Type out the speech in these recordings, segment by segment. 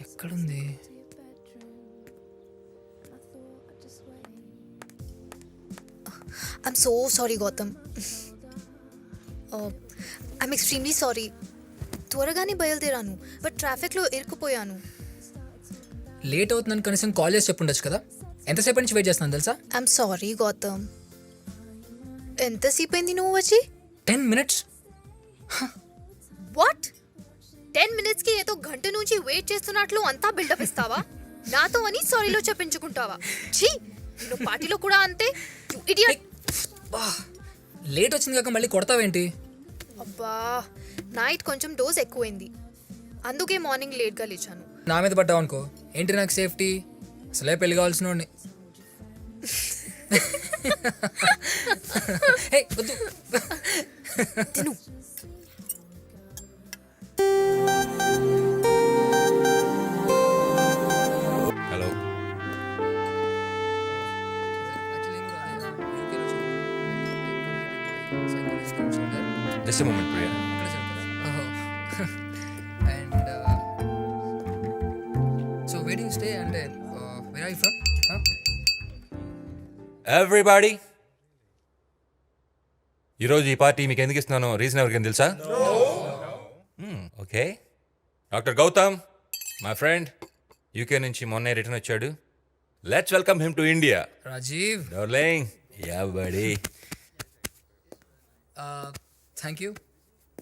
ఎక్కడుంది? I'm so sorry Gautam. I'm extremely sorry. త్వరగానే బయలుదేరాను, బట్ ట్రాఫిక్లో ఇరుక్కుపోయాను. లేట్ అవుతుందని కనీసం కాల్ చేసి చెప్పుండొచ్చు కదా. ఎంతసేపు నుంచి వెయిట్ చేస్తున్నాను తెలుసా? I'm sorry Gautam. ఎంతసేపు అయింది నువ్వు వచ్చి? 10 minutes. వాట్? 10 minutesకి ఏదో గంట నుంచి వెయిట్ చేస్తున్నట్లు అంతా బిల్డప్ ఇస్తావా? నాతో అని సారీలో చెప్పించుకుంటావా? ఛీ, నువ్వు పార్టీలో కూడా అంతే. You idiot. లేట్ వచ్చింది కాక మళ్ళీ కొడతావేంటి? అబ్బా, నైట్ కొంచెం డోస్ ఎక్కువైంది, అందుకే మార్నింగ్ లేట్గా లేచాను. నా మీద పడ్డావు అనుకో, ఏంటి నాకు సేఫ్టీ? అసలే పెళ్లి కావాల్సిన వాడిని. హే, వద్దు. తిను. Hello. Just moment Priya. And so where do you stay and where are you from? Everybody, ఈరోజు ఈ పార్టీ మీకు ఎందుకు ఇస్తున్నానో రీజన్ ఎవరికైనా తెలుసా? Okay, doctor Gautam my friend UK నుంచి మొన్నే రిటర్న్ వచ్చాడు. Let's welcome him to India. Rajiv, darling. Yeah buddy.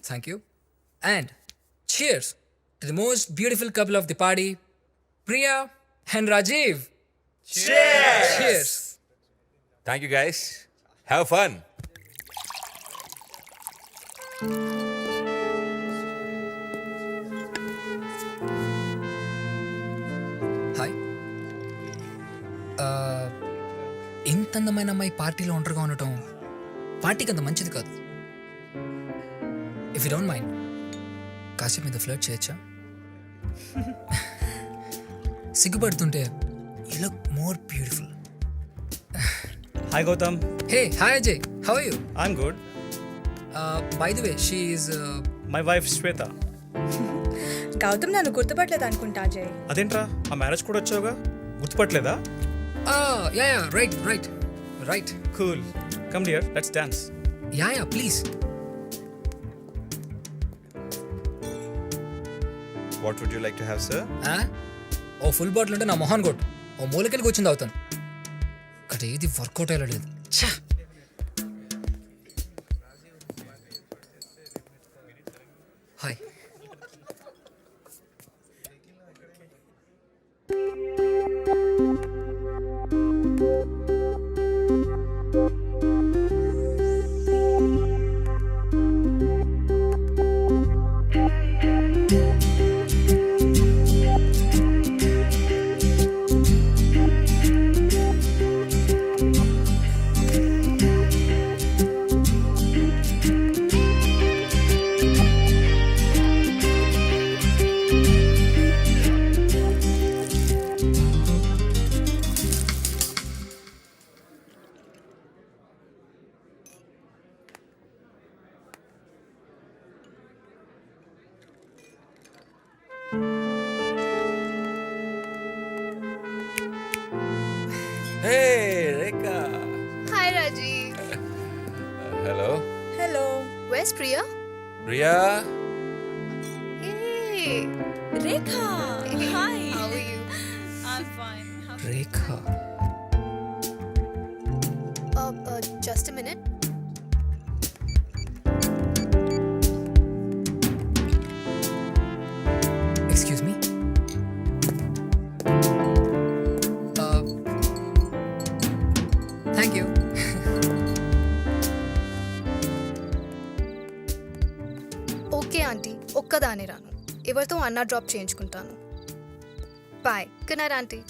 thank you and cheers to the most beautiful couple of the party, Priya and Rajiv. Cheers. Thank you guys, have fun. Hi. ఇంత అందమైన అమ్మాయి పార్టీలో ఒంటరిగా ఉండటం పార్టీకి అంత మంచిది కాదు. ఇఫ్ యూ డోంట్ మైండ్ కాసేపు మీద ఫ్లర్ట్ చేయొచ్చా? సిగ్గుపడుతుంటే you look more beautiful. Hi Gautam, hey, hi Ajay, how are you? I'm good. By the way, she is My wife Shweta. Gautam నన్ను గుర్తుపట్టలేదు అనుకుంటా అజయ్. అదేంట్రా, ఆ మ్యారేజ్ కూడా వచ్చావుగా, గుర్తుపట్టలేదా? Yeah right. Cool. Come dear, let's dance. Yeah please. What would you like to have, sir? ఓ full bottle ఉంటే నా మొహాన్ కొట్టు, ఓ మూలకెళ్ళి కూర్చుంది అవుతాను. ఇక్కడ ఏది వర్కౌట్ అయ్యలేదు. Hi. Hey Rekha. Hi Rajeev. Hello. Hello. Where's Priya? Priya. Hey. Rekha. Hi. How are you? I'm fine. Rekha. Just a minute. Excuse me. Thank you. Okay aunty, ఒక్కదానే రాను, ఎవరితో అన్నా డ్రాప్ చేయించుకుంటాను. Bye. Good night aunty.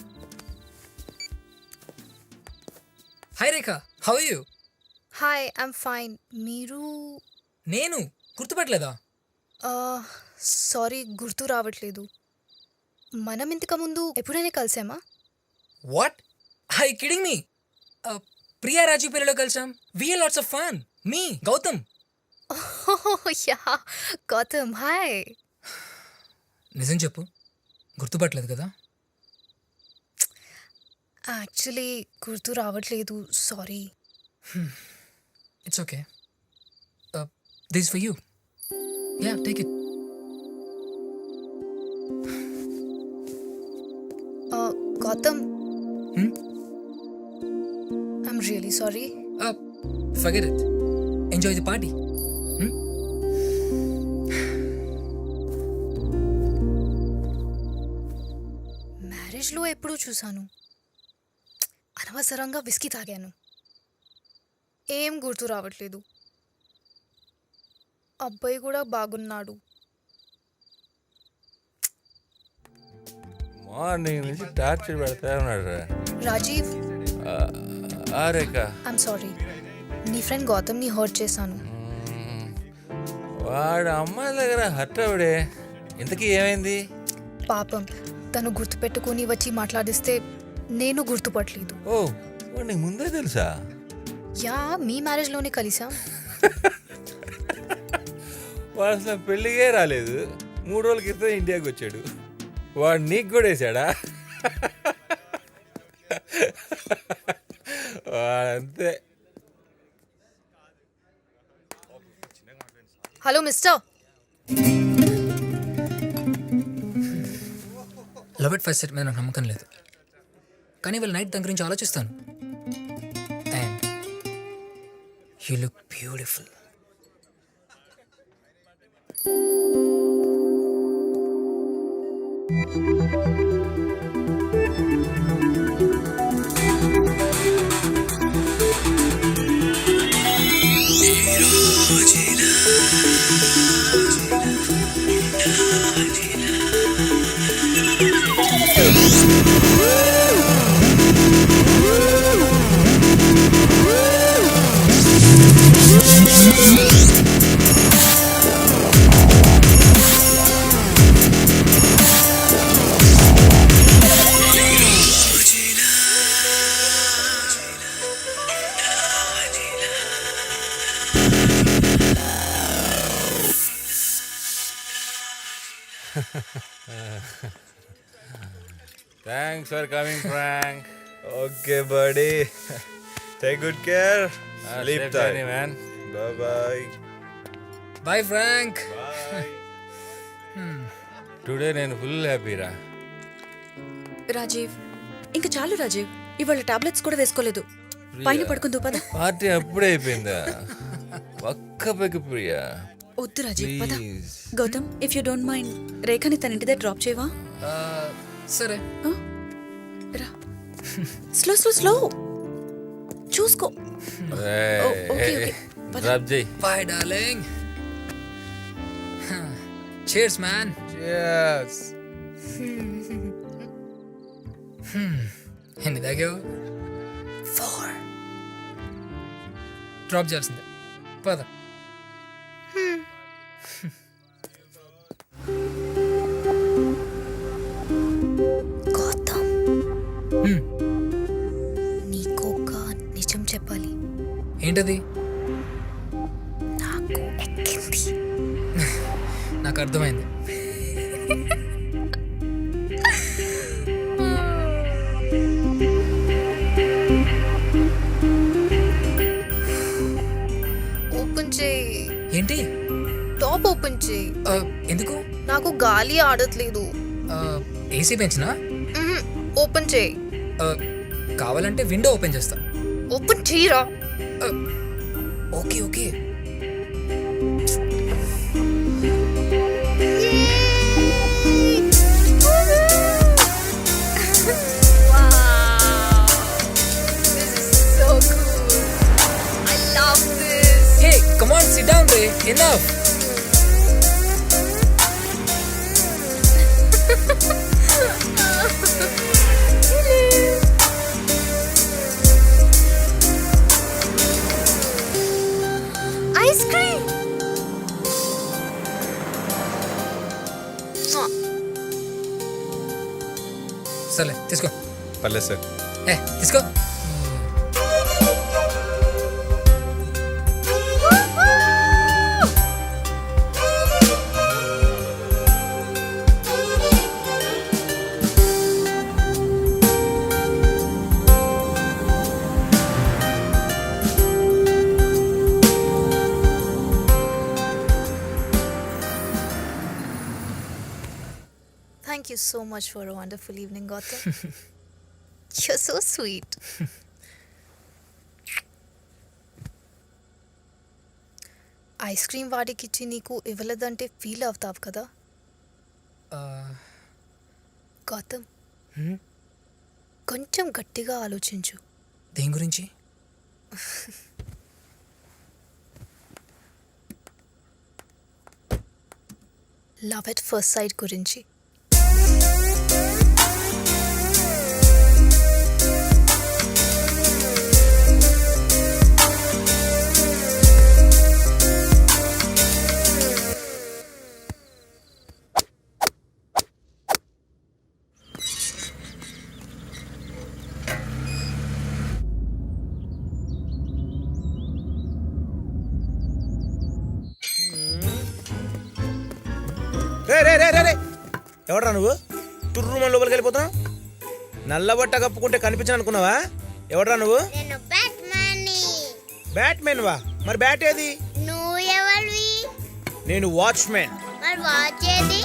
Hi Rekha, how are you? Hi, I'm fine. మీరు? నేను గుర్తుపట్టలేదా? Sorry, గుర్తు రావట్లేదు. మనం ఇంతకు ముందు ఎప్పుడైనా కలిసామా? What, I kidding me? Priya Raju పేరులో కలిసాం. We had lots of fun. Me Gautam. Yeah, Gautam. Hi. నిజం చెప్పు, గుర్తుపట్టలేదు కదా? యాక్చువల్లీ గుర్తు రావట్లేదు, sorry. It's okay. This for you. Yeah, take it. Gautam, I'm really sorry. Forget it. Enjoy the party. మ్యారేజ్లో ఎప్పుడూ చూశాను, అనవసరంగా విస్కీ తాగాను. ఏం గుర్తు రావట్లేదు. అబ్బాయి కూడా బాగున్నాడు. మార్నింగ్ నుంచి టార్చర్ పెడతా ఉన్నాడు రా. రాజీవ్, రేఖ, ఐఎమ్ సారీ. నీ ఫ్రెండ్ గౌతమ్ని హర్ట్ చేశాను. వాడు అమ్మాయి దగ్గర హర్ట్ అవడే. ఇంతకీ ఏమైంది? పాపం, తను గుర్తుపెట్టుకుని వచ్చి మాట్లాడిస్తే నేను గుర్తుపట్టలేదు. ఓ, వాడు నీకు ముందే తెలుసా? యా, మీ మ్యారేజ్లోనే కలిసాం. వాడు అసలు పెళ్ళిగే రాలేదు. 3 రోజుల క్రితం ఇండియాకి వచ్చాడు. వాడు నీకు కూడా వేసాడా? వాడంతే. Hello mister. Love at first sight మీద నాకు నమ్మకం లేదు, కానీ వాళ్ళ నైట్ దాని గురించి ఆలోచిస్తాను. And you look beautiful. Thanks for coming Frank. Okay, buddy. Take good care. Sleep tight. Man. Bye-bye. Bye Frank. Today నేను ఫుల్ హ్యాపీరా. రాజీవ్, ఇంకా చాలు రాజీవ్. ఇవాళ టాబ్లెట్స్ కూడా వేసుకోలేదు. పైన పడుకుందు పద. పార్టీ అప్పుడే అయిపోయిందా? పక్క పక్క ప్రియా, వద్దు రాజీవ్, పద. Please. Gautam, if you don't mind రేఖని తన ఇంటి దగ్గర డ్రాప్ చేయవా? సరే. రా. స్లో స్లో స్లో చూసుకో. ఓకే ఓకే, పద. డ్రాప్ చేయి. Bye darling. Cheers, man. Cheers. ఎన్ని తాగావు? 4. డ్రాప్ చేయాల్సిందే. పద. గౌతమ్, నీకొక నిజం చెప్పాలి. ఏంటది? నాకు ఎక్కింది. నాకు అర్థమైంది. ఓపెన్ చేయి. ఏంటి? టాప్ ఓపెన్ చేయి. ఎందుకు? నాకు గాలి ఆడట్లేదు. ఏసీ పెంచినా? ఓపెన్ చేయి. కావాలంటే విండో ఓపెన్ చేస్తా. ఓపెన్ చేయరా. Okay okay. Hey, come on, sit down, Ray. Enough. Ice cream. సర్లే తీసుకో. పర్లేదు సార్. తీసుకో. Thank you so much for a wonderful evening, Gautam. You're so sweet. Ice cream వాడికిచ్చి నీకు ఇవ్వలేదంటే ఫీల్ అవుతావు కదా గౌతమ్ కొంచెం గట్టిగా ఆలోచించు. దేని గురించి? లవ్ ఎట్ ఫస్ట్ సైట్ గురించి. రే రే రే రే రే ఎవడరా నువ్వు తుర్రు మన లోపలికి వెళ్ళిపోతున్నావు? నల్లబట్ట కప్పుకుంటే కనిపించను అనుకున్నావా? ఎవడరా నువ్వు? నేను బ్యాట్‌మ్యాన్ని. బ్యాట్మెన్ వా? మరి బ్యాట్ ఏది? నువ్వు ఎవరివి? నేను వాచ్మెన్. మరి వాచ్ ఏది?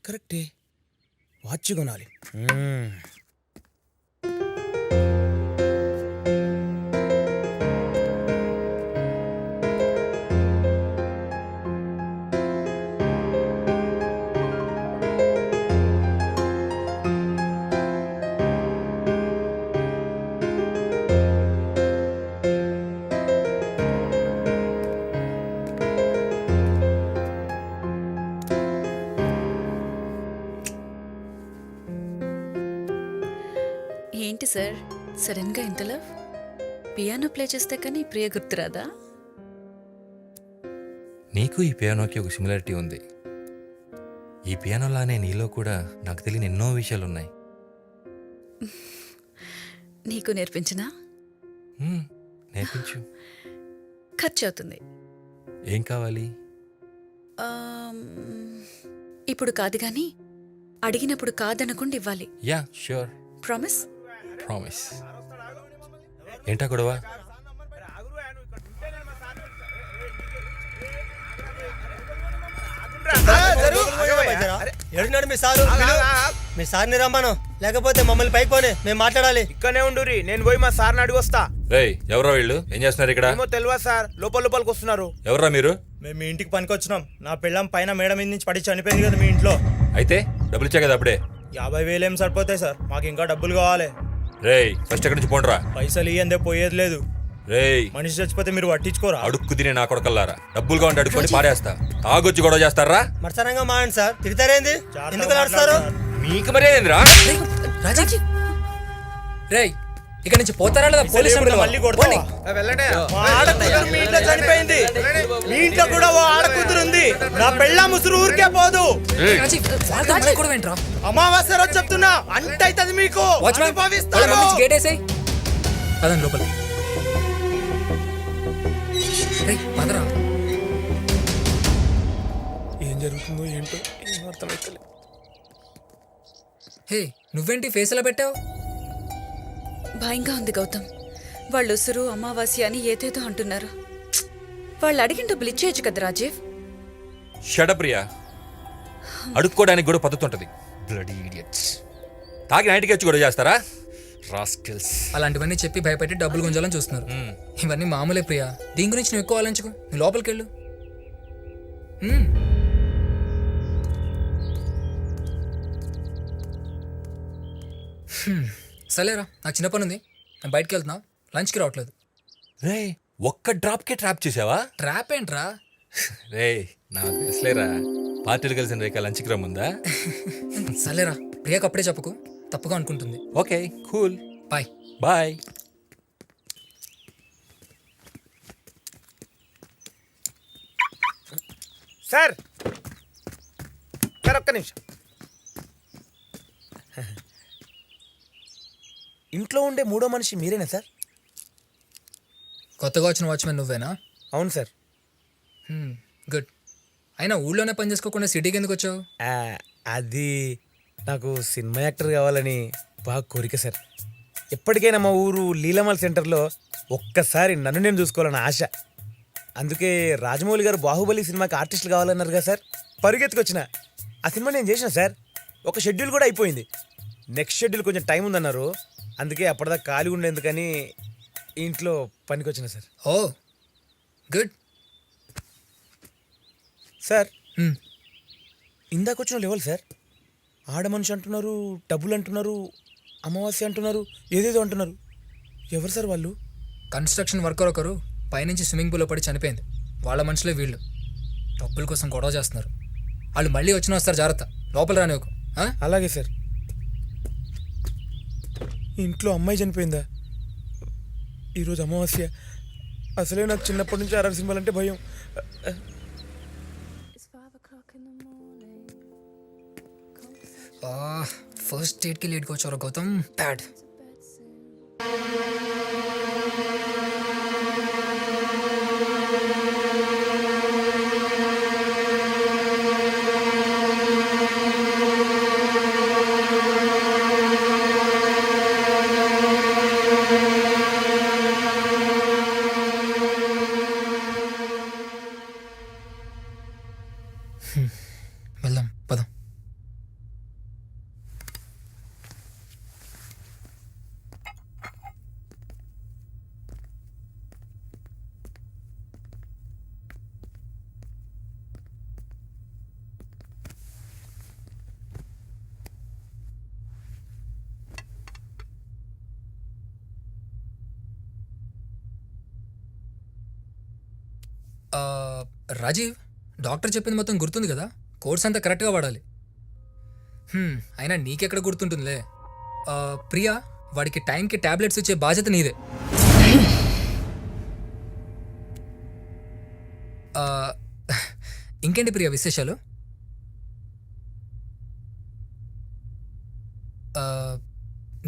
కరెక్టే, వాచ్ కొనాలి. ఏంటి సార్ సడన్ గా ఇంత లవ్? పియానో ప్లే చేస్తే కానీ ప్రియ గుర్తురాదా? నీకు ఈ పియానోకి ఒక సిమిలారిటీ ఉంది. ఈ పియానోలానే నీలో కూడా నాకు తెలియని ఎన్నో విషయాలు ఉన్నాయి. నీకు నేర్పించినా? నేర్పించు. ఖర్చు అవుతుంది. ఏం కావాలి? ఇప్పుడు కాదు కానీ అడిగినప్పుడు కాదనకుండా ఇవ్వాలి. Yeah sure. ప్రామిస్? ప్రామిస్. ఏంటా గొడవ? ఎడున్నాడు మీ సారు? మీ సార్ని రమ్మను, లేకపోతే మమ్మల్ని పైకోనే మేము మాట్లాడాలి. ఇక్కడనే ఉండురి, నేను పోయి మా సార్ని అడిగి వస్తా. రేయ్ ఎవరా వీళ్ళు? ఏం చేస్తున్నారు ఇక్కడ? ఏమో తెలియదు సార్, లోపలికి వస్తున్నారు. ఎవరా మీరు? మేము మీ ఇంటికి పనికొచ్చినాం. నా పెళ్ళం పైన మేడ మీద నుంచి పడి చనిపోయింది కదా మీ ఇంట్లో. అయితే డబ్బులు ఇచ్చా కదా అప్పుడే. 50,000 ఏం సరిపోతాయి సార్, మాకు ఇంకా డబ్బులు కావాలి. రేయ్ ఫస్ట్ ఎక్కడి నుంచి పోండ్రా. పైసలు ఇయ్యందే పోయేది లేదు. రేయ్ మనిషి చచ్చిపోతే మీరు పట్టించుకోరా? అడుక్కు తినే నా కొడకల్లారా, డబ్బులు కావంటే అడుక్కొని పారేస్తా. తాగొచ్చి గొడవ చేస్తారా? మరసరంగా మాడండి సార్. తిడతారేంది? ఎందుకు నడుస్తారు? మీకు మరేంద్రా? రాజీవ్ రేయ్ ఇక్కడ నుంచి పోతారా లేదా పోలీస్ మళ్ళీ కొడతావా? వెళ్ళండి. మా ఆడకూతురు మీ ఇంట్లో చనిపోయింది. మీ ఇంట్లో కూడా ఓ ఆడకూతురు ఉంది. నా పెళ్ళ ముసురు ఊరికే పోదు. అమావాస్య రోజు చెప్తున్నా, అంటే అవుతుంది మీకు. అనుభవిస్తారు. గేట్ వేసాయి పదండి లోపల. పదరా. ఏం జరుగుతుందో ఏంటో ఏం అర్థమైతలే. హే నువ్వేంటి ఫేస్ ఎలా పెట్టావు? భయంగా ఉంది గౌతమ్. వాళ్ళు ఉసురు అమావాస్య అని ఏదేదో అంటున్నారు. వాళ్ళు అడిగిన డబ్బులు ఇచ్చేయచ్చు కదా రాజీవ్. షడప్రియా, అడుక్కోవడానికి కూడా పద్ధతి ఉంటుంది. Bloody idiots. తాగి నైట్కి వచ్చి గొడవ చేస్తారా? రాస్కెల్స్. అలాంటివన్నీ చెప్పి భయపెట్టి డబ్బులు గుంజాలని చూస్తున్నారు. ఇవన్నీ మామూలే ప్రియా, దీని గురించి నువ్వు ఎక్కువ ఆలోచించుకో. నువ్వు లోపలికి వెళ్ళు. సరేరా, నాకు చిన్న పని ఉంది, నేను బయటకు వెళ్తున్నా. లంచ్కి రావట్లేదు. రే ఒక్క డ్రాప్కే ట్రాప్ చేసావా? ట్రాప్ ఏంట్రా? రే నాకు తెలుసులేరా, పార్టీలు కలిసిన రేఖ లంచ్కి రమ్ముందా? సరేరా, ప్రియాకి అప్పుడే చెప్పకు, తప్పుగా అనుకుంటుంది. Okay cool, bye. Bye. Sir sir ఒక్క నిమిషం. ఇంట్లో ఉండే మూడో మనిషి మీరేనా సార్? కొత్తగా వచ్చిన వాచ్మెన్ నువ్వేనా? అవును సార్. గుడ్. అయినా ఊళ్ళోనే పని చేసుకోకుండా సిటీకి ఎందుకు వచ్చావు? అది నాకు సినిమా యాక్టర్ కావాలని బాగా కోరిక సార్. ఎప్పటికైనా మా ఊరు లీలామల్ సెంటర్లో ఒక్కసారి నన్ను నేను చూసుకోవాలని ఆశ. అందుకే రాజమౌళి గారు బాహుబలి సినిమాకి ఆర్టిస్టులు కావాలన్నారు కదా సార్, పరిగెత్తుకొచ్చిన. ఆ సినిమా నేను చేసిన సార్, ఒక షెడ్యూల్ కూడా అయిపోయింది. నెక్స్ట్ షెడ్యూల్ కొంచెం టైం ఉందన్నారు, అందుకే అప్పటిదాకా ఖాళీ ఉండేందుకని ఇంట్లో పనికొచ్చిన సార్. ఓ గుడ్. సార్ ఇందాక వచ్చిన వాళ్ళు ఎవరు సార్? ఆడ మనిషి అంటున్నారు, డబ్బులు అంటున్నారు, అమావాస్య అంటున్నారు, ఏదేదో అంటున్నారు. ఎవరు సార్ వాళ్ళు? కన్స్ట్రక్షన్ వర్కర్ ఒకరు పైనుంచి స్విమ్మింగ్ పూల్లో పడి చనిపోయింది. వాళ్ళ మనుషులే వీళ్ళు. డబ్బుల కోసం గొడవ చేస్తున్నారు. వాళ్ళు మళ్ళీ వచ్చిన వస్తారు, జాగ్రత్త. లోపల రానివ్వకు. అలాగే సార్. ఇంట్లో అమ్మాయి చనిపోయిందా? ఈరోజు అమావాస్య. అసలే నాకు చిన్నప్పటి నుంచి అరవై సినిమాలు అంటే భయం. ఫస్ట్ డేట్కి లేట్గా వచ్చారు గౌతమ్. బ్యాడ్. వెళ్దాం, పదం. రాజీవ్, డాక్టర్ చెప్పింది మొత్తం గుర్తుంది కదా? కోర్స్ అంతా కరెక్ట్గా వాడాలి. అయినా నీకెక్కడ గుర్తుంటుందిలే. ప్రియా, వాడికి టైంకి టాబ్లెట్స్ ఇచ్చే బాధ్యత నీదే. ఇంకేంటి ప్రియా విశేషాలు?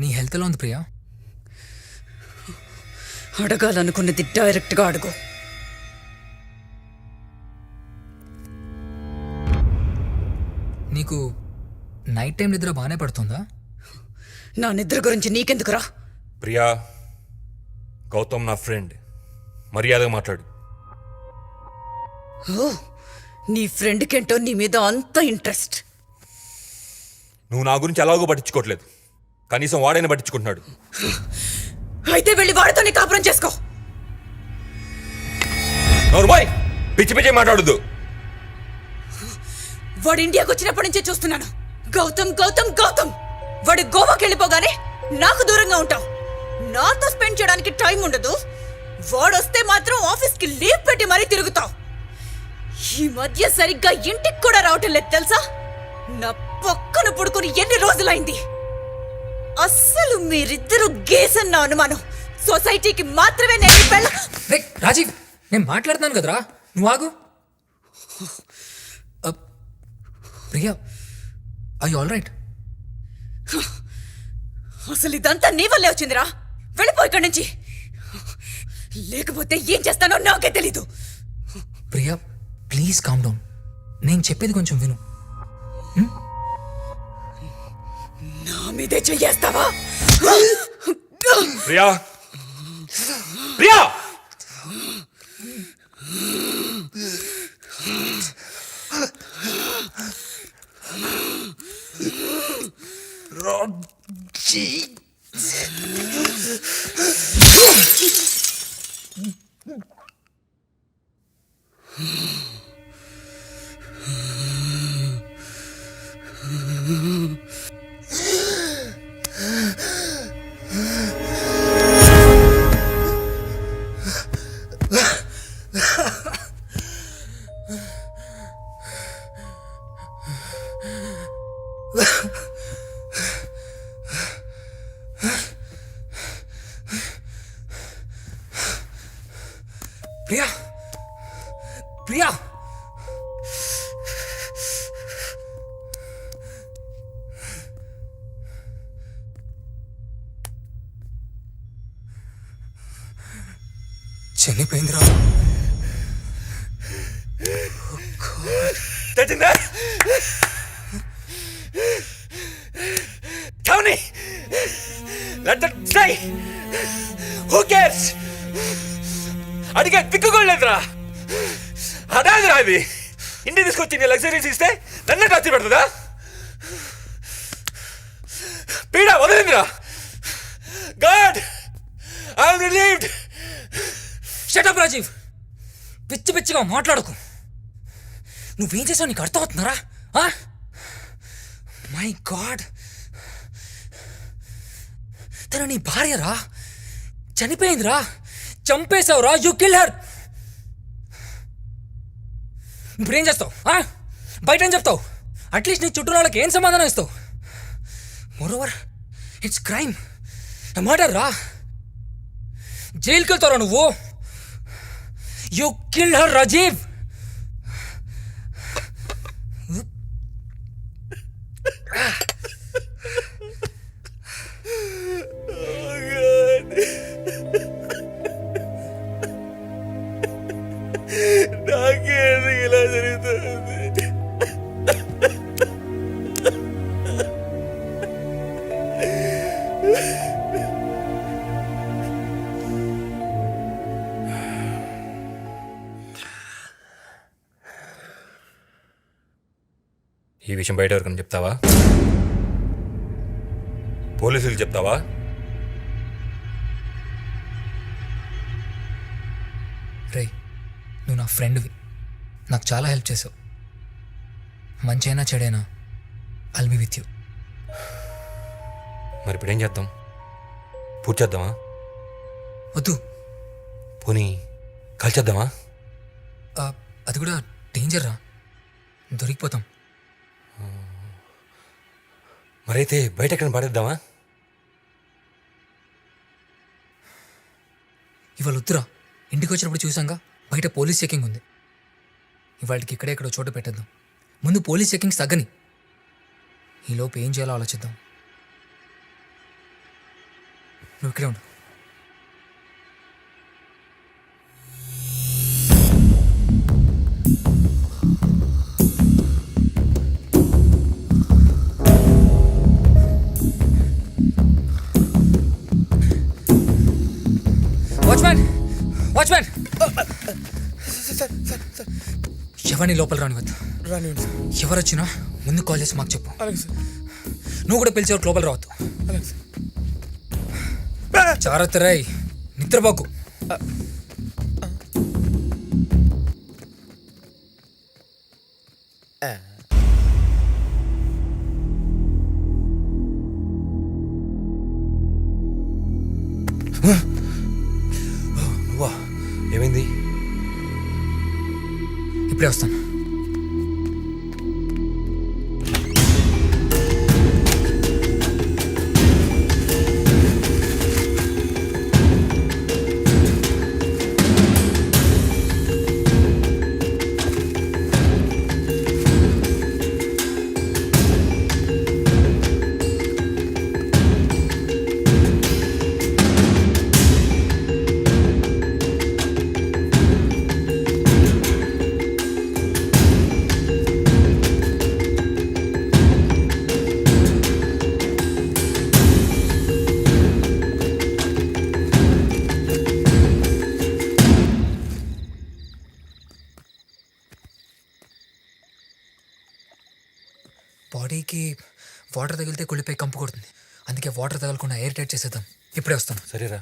నీ హెల్త్ ఎలా ఉంది ప్రియా? అడగాలనుకున్నది డైరెక్ట్గా అడుగు. నీకు నైట్ టైం నిద్ర బాగానే పడుతుందా? నా నిద్ర గురించి నీకెందుకురా? ప్రియా, గౌతమ్ నా ఫ్రెండ్, మర్యాదగా మాట్లాడు. ఓ, నీ ఫ్రెండ్కేంటో నీ మీద అంత ఇంట్రెస్ట్. నువ్వు నా గురించి ఎలాగో పట్టించుకోవట్లేదు, కనీసం వాడైనా పట్టించుకుంటున్నాడు. అయితే వెళ్ళి వాడితోనే కాపురం చేసుకో. నోర్మోయ్, పిచ్చి పిచ్చి మాట్లాడద్దు. వాడు ఇండియాకి వచ్చినప్పటి నుంచే చూస్తున్నాను. గౌతమ్ గౌతమ్ గౌతమ్. వాడు గోవాకి వెళ్ళిపోగానే నాకు దూరంగా ఉంటావు. నాతో స్పెండ్ చేయడానికి టైం ఉండదు. వాడొస్తే మాత్రం ఆఫీస్కి లీవ్ పెట్టి మరీ తిరుగుతావు. ఈ మధ్య సరిగ్గా ఇంటికి కూడా రావటం లేదు తెలుసా? నా పక్కన పడుకుని ఎన్ని రోజులైంది. అస్సలు మీరిద్దరూ గేసన్న అనుమానం. సొసైటీకి మాత్రమే నేను రాజీవ్, నేను మాట్లాడుతున్నాను కదరా, నువ్వు ఆగు. Priya, I all right? అసలు ఇదంతా నీ వల్లే వచ్చిందిరా. వెళ్ళిపో ఇక్కడి నుంచి, లేకపోతే ఏం చేస్తానో నాకే తెలీదు. Priya please calm down. నేను చెప్పేది కొంచెం విను. నా మీదే చెయ్యేస్తావా? Priya, Priya, Priya, Priya. చనిపోయిందిరా. తెచ్చిందా? Tony, let that stay. Who cares? అడిగే దిక్కు కూడా లేదురా. అదాదిరా ఇది. ఇంటికి తీసుకొచ్చి నీ లగ్జరీస్ ఇస్తే నన్నే టచ్ పెడుతుందా? పీడ వదిలిందిరా. God, I'm relieved. Shut up Rajeev, పిచ్చి పిచ్చిగా మాట్లాడకు. నువ్వేం చేసావు నీకు అర్థమవుతున్నారా? మై గాడ్, తను నీ భార్యరా, చనిపోయిందిరా, చంపేశావురా, యూ కిల్ హర్. ఇప్పుడు ఏం చేస్తావు? బయట ఏం చెప్తావు? అట్లీస్ట్ నీ చుట్టూ వాళ్ళకి ఏం సమాధానం ఇస్తావు? మోరోవర్ ఇట్స్ క్రైమ్, మర్డర్ రా. జైలుకి వెళ్తారా నువ్వు? You kill her Rajeev. నాకేందుకు ఇలా జరుగుతుంది? ఈ విషయం బయట ఎవరికైనా చెప్తావా? పోలీసులకు చెప్తావా? రేయ్, నువ్వు నా ఫ్రెండ్వి, నాకు చాలా హెల్ప్ చేసావు. మంచైనా చెడైనా ఐల్ బి విత్ యూ. మరి ఇప్పుడు ఏం చేద్దాం? పూర్తి చేద్దామా? వద్దు, పోనీ కాల్చేద్దామా? అది కూడా డేంజర్ రా, దొరికిపోతాం. మరైతే బయట ఎక్కడ పడేద్దామా? ఇవాళ వద్దురా, ఇంటికి వచ్చినప్పుడు చూసాంగా బయట పోలీస్ చెకింగ్ ఉంది. ఇవాళకి ఇక్కడెక్కడో చోట పెట్టేద్దాం. ముందు పోలీస్ చెకింగ్స్ తగ్గని, ఈలోపు ఏం చేయాలో ఆలోచిద్దాం. నువ్వు ఇక్కడే ఉండు. వాచ్మ్యాన్, వాచ్మ్యాన్, ఎవరిని లోపల రానివద్దు. రానివ్వండి సార్. ఎవరు వచ్చినా ముందు కాల్ చేసి మాకు చెప్పు. అలాగే సార్. నువ్వు కూడా పిలిచేవారు లోపల రావద్దు. అలాగే సార్. జాగ్రత్త రాయ్, నిద్రపోకు. నువ్వా? ఏమైంది? ఇప్పుడే వస్తాను. బాడీకి వాటర్ తగిలితే కుళ్ళిపోయి కంపు కొడుతుంది. అందుకే వాటర్ తగలకుండా ఎయిర్ టైట్ చేసేద్దాం. ఇప్పుడే వస్తాను. సరేరా.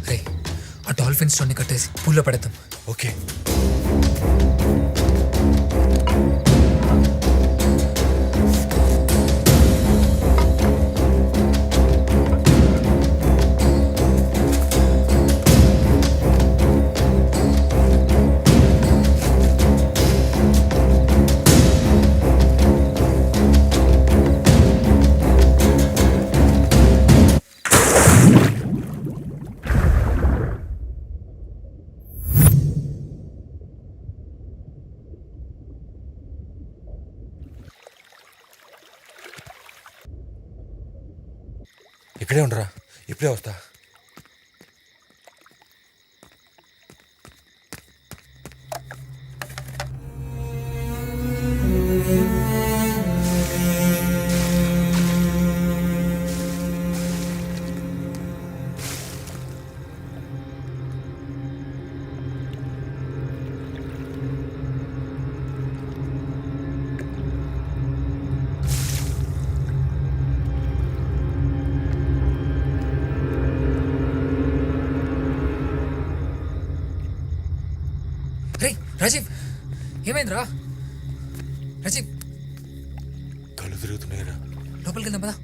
రే, ఆ డాల్ఫిన్ స్టోన్ని కట్టేసి పూల్లో పడేద్దాం. ఓకే. ఇక్కడే ఉండరా, ఇప్పుడే వస్తా. రే రాజీవ్, ఏమైందిరా? రాజీవ్, కళ్ళు తిరుగుతున్నాయిరా. లోపలికి వెళ్దాం పదా.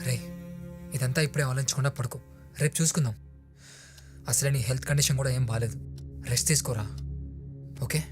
రే, ఇదంతా ఇప్పుడే ఆలోచించకుండా పడుకో. రేపు చూసుకుందాం. అసలే నీ హెల్త్ కండిషన్ కూడా ఏం బాగాలేదు. రెస్ట్ తీసుకోరా, ఓకే?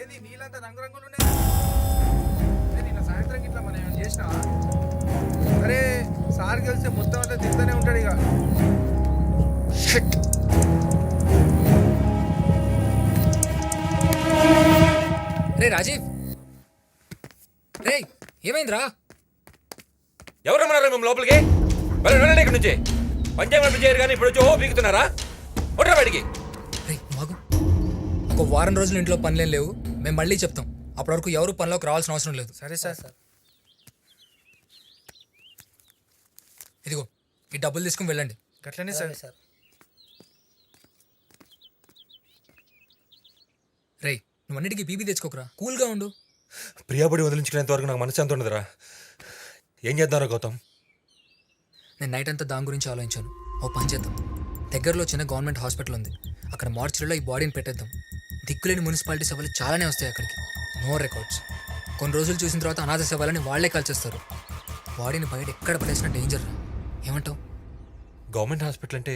ఏంది నీళ్ళంతా రంగురంగులు ఉన్నాయి? నిన్న సాయంత్రం ఇట్లా మనం ఏమైనా చేసినావా? అరే సార్ కలిస్తే మొత్తం అంతా తింటూనే ఉంటాడు ఇక. రే రాజీవ్, రే ఏమైందిరా? ఎవరు రమ్మన్నారా మేము లోపలికి? వెళ్ళండి ఇక్కడ నుంచి. పంచాయతీ చేయరు కానీ ఇప్పుడు వచ్చి ఓ పీకుతున్నారా? ఒట్రా బయటికి. రే మాకు ఒక వారం రోజులు ఇంట్లో పనులేం లేవు. మేము మళ్ళీ చెప్తాం. అప్పటి వరకు ఎవరు పనిలోకి రావాల్సిన అవసరం లేదు. సరే సార్. ఇదిగో ఈ డబ్బులు తీసుకుని వెళ్ళండి. గట్లనే సార్. రే, నువ్వు అన్నిటికీ బీబీ తెచ్చుకోకరా, కూల్గా ఉండు. ప్రియాబడి వదిలించుకునేంత వరకు నాకు మనసు ఎంత ఉండదురా. ఏం చేద్దాంరా గౌతమ్? నేను నైట్ అంతా దాని గురించి ఆలోచించాను. ఓ పని చేద్దాం. దగ్గరలో చిన్న గవర్నమెంట్ హాస్పిటల్ ఉంది. అక్కడ మార్చిలో ఈ బాడీని పెట్టేద్దాం. దిక్కులేని మున్సిపాలిటీ సభలు చాలానే వస్తాయి అక్కడికి. No records. కొన్ని రోజులు చూసిన తర్వాత అనాథ శవాలని వాళ్లే కాల్చేస్తారు. బాడీని బయట ఎక్కడ పడేసిన డేంజర్ రా. ఏమంటావు? గవర్నమెంట్ హాస్పిటల్ అంటే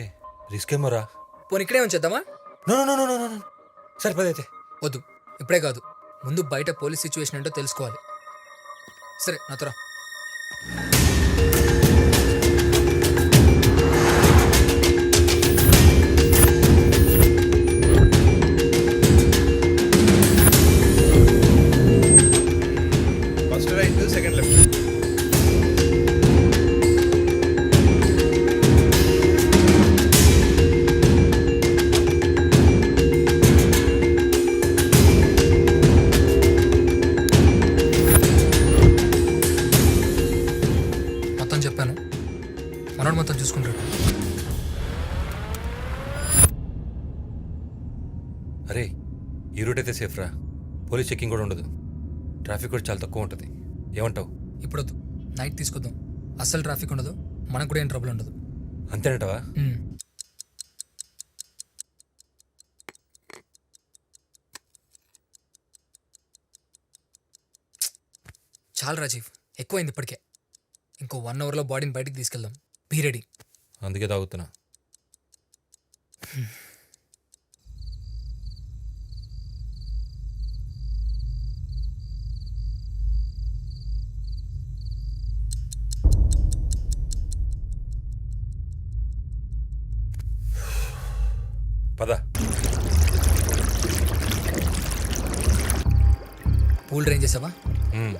రిస్క్ ఏమోరా. పోనీ ఇక్కడే ఉంచేద్దామా? No no no no no సరిపోదైతే. వద్దు, ఇప్పుడే కాదు. ముందు బయట పోలీస్ సిచ్యువేషన్ ఏంటో తెలుసుకోవాలి. సరే నాతో రా. First right, second left. మొత్తం చెప్పాను. మనోడు మొత్తం చూసుకుంటాడు. అరే ఈ రూట్ అయితే సేఫ్ రా. పోలీస్ చెకింగ్ కూడా ఉండదు. ట్రాఫిక్ కూడా చాలా తక్కువ ఉంటుంది. ఏమంటావు? ఇప్పుడు వద్దు, నైట్ తీసుకొద్దాం. అస్సలు ట్రాఫిక్ ఉండదు, మనకు కూడా ఏం ట్రబుల్ ఉండదు. అంతేనంటావా? చాలు రాజీవ్, ఎక్కువైంది ఇప్పటికే. ఇంకో 1 అవర్లో బాడీని బయటికి తీసుకెళ్దాం. Be ready. అందుకే తాగుతున్నా. పద. పూల్ డ్రైన్ చేసావా? మ్మ్.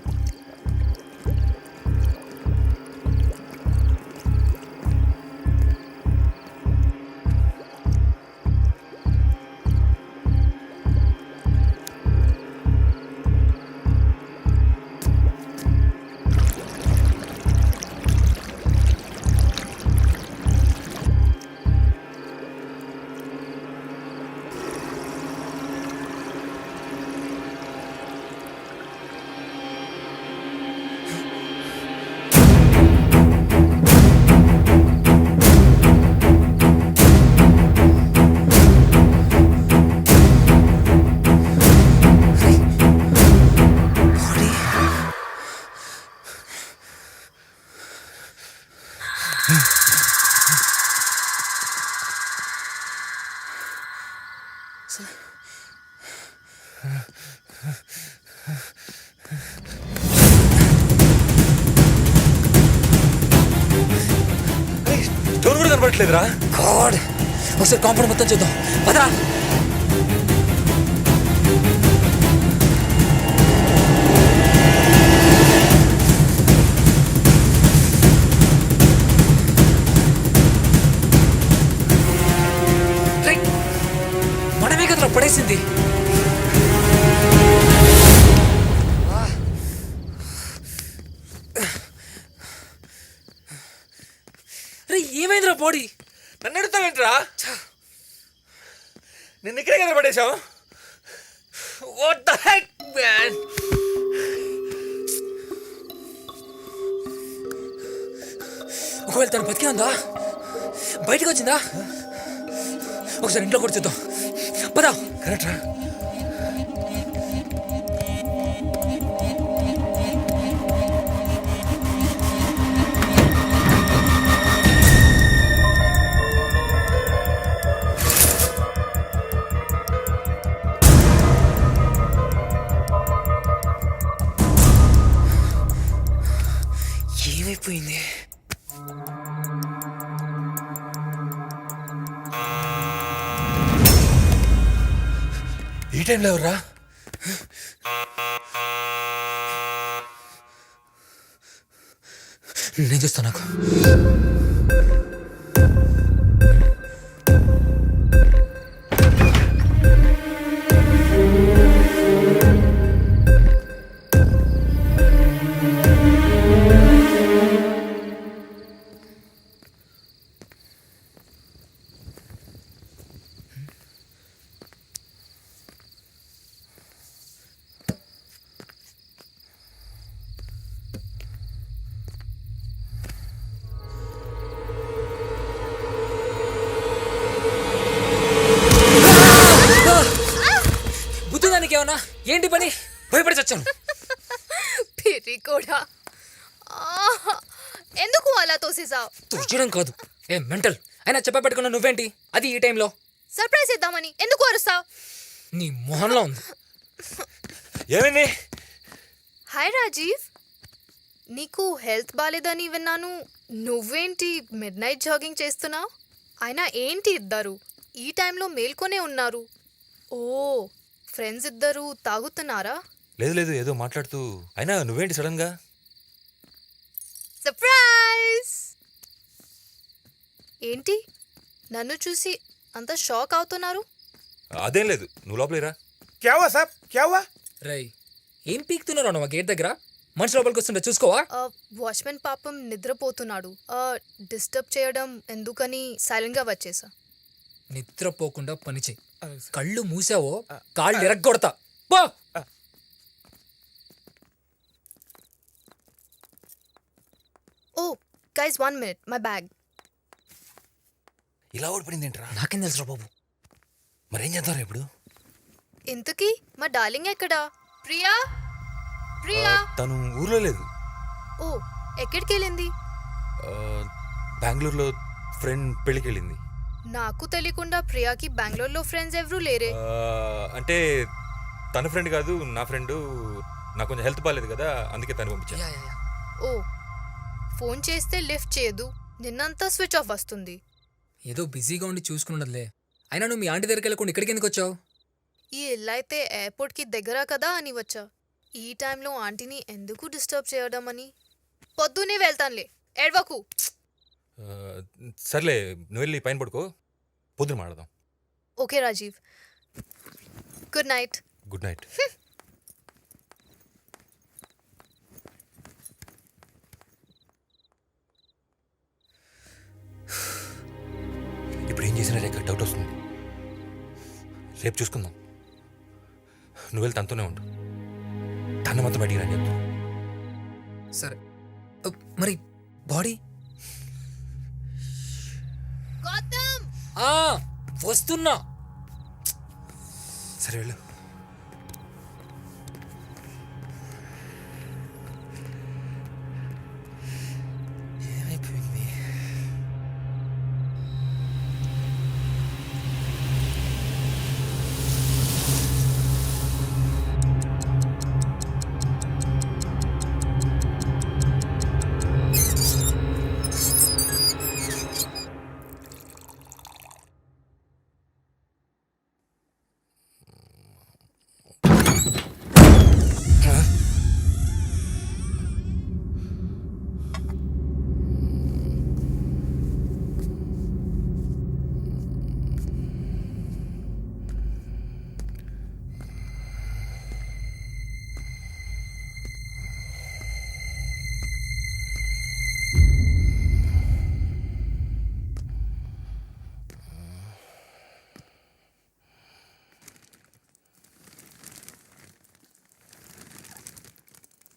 స్టోన్ కూడా కనపడట్లేదురా. గాడ్, ఒకసారి కాంపౌండ్ మొత్తం చూద్దాం పదరా. రైట్, మనమే కదరా పడేసింది. రే ఏమైందిరా బాడీ? నన్ను ఎడుతావేంట్రా? నిన్ను ఇక్కడే కదా పడేశావు. What the heck man. ఒకవేళ తను బతికే ఉందా, బయటకు వచ్చిందా? ఒకసారి ఇంట్లో కూడా చూద్దాం పదా. కరెక్ట్ రా. ఏమైపోయింది? ఈ టైంలో ఎవర్రా? నేను చూస్తాను. నాకు బుద్ధిదానికి ఏమన్నా? ఏంటి పని? భయపడి చచ్చాను. పిరి కూడా ఎందుకు అలా తోసేసావు? తుచ్చడం కాదు, ఏ మెంటల్ అయినా చెప్పబెట్టుకున్నా నువ్వేంటి అది ఈ టైంలో? సర్ప్రైజ్ ఇద్దామని ఎందుకు అరుస్తావు? నీ మొహంలో ఉంది. ఏమైంది? హాయ్ రాజీవ్, నీకు హెల్త్ బాలేదని విన్నాను. నువ్వేంటి మిడ్ నైట్ జాగింగ్ చేస్తున్నావు? అయినా ఏంటి ఇద్దరు ఈ టైంలో మేల్కొనే ఉన్నారు? ఓ, ఫ్రెండ్స్ ఇద్దరు తాగుతున్నారా? లేదు లేదు, ఏదో మాట్లాడుతూ. అయినా నువ్వేంటి సడన్ గా? సర్ప్రైజ్! ఏంటి నన్ను చూసి అంత షాక్ అవుతున్నారు? అదేం లేదు, నువ్వు లోపలేరా. క్యావా సాబ్ క్యావా? రై, ఏం పీక్తున్నావు నువ్వు గేట్ దగ్గర? మనిషి లోపలికి వస్తుంటే చూసుకోవా? వాచ్మెన్ పాపం నిద్రపోతున్నాడు. డిస్టర్బ్ చేయడం ఎందుకని సైలెంట్ గా వచ్చేసా. నిద్రపోకుండా పని చెయ్యి. కళ్ళు మూసావో కాళ్ళు ఎరగొడతా. పో. ఓ గైస్, 1 minute, మై బ్యాగ్. ఇలా ఓడిపోయింది ఏంట్రా? నాకేం తెలుసురా బాబు. మరేం చేద్దాం ఇప్పుడు? ఇంతకీ మా డార్లింగ్ ఎక్కడా? ప్రియా, ప్రియా. తను ఊర్లో లేదు. ఓ, ఎక్కడికి వెళ్ళింది? బెంగళూరులో ఫ్రెండ్ పెళ్ళికి వెళ్ళింది. నాకు తెలియకుండా ప్రియాకి బెంగళూరులో ఫ్రెండ్స్ ఎవరూ లేరే. అంటే తన ఫ్రెండ్ కాదు, నా ఫ్రెండ్. నాకు కొంచెం హెల్త్ బాగాలేదు కదా, అందుకే తను పంపించాను. Yeah, yeah, yeah. Oh, phone చేస్తే లిఫ్ట్ చేయదు, నిన్నంతా స్విచ్ ఆఫ్ వస్తుంది. ఏదో బిజీగా ఉండి చూసుకున్నట్లే. అయినా నువ్వు మీ ఆంటీ దగ్గరికి వెళ్ళకుండా ఇక్కడికి ఎందుకు వచ్చావు? ఈ ఇల్లు అయితే ఎయిర్పోర్ట్కి దగ్గర కదా అని వచ్చా. ఈ టైంలో ఆంటీని ఎందుకు డిస్టర్బ్ చేయడం అని. పొద్దునే వెళ్తానులే, ఏడ్వకు. సర్లే, నువ్వు వెళ్ళి పైన పడుకో, పొద్దున మాట్లాడదాం. Okay Rajiv, good night. Good night. ఇప్పుడు ఏం చేసినా రేఖ డౌట్ వస్తుంది. రేపు చూసుకుందాం. నువ్వు వెళ్ళి తనతోనే ఉండు. తన మొత్తం బయటికి రాని చెప్తా. సరే, మరి బాడీ? గౌతమ్, వస్తున్నా. సరే వెళ్ళు.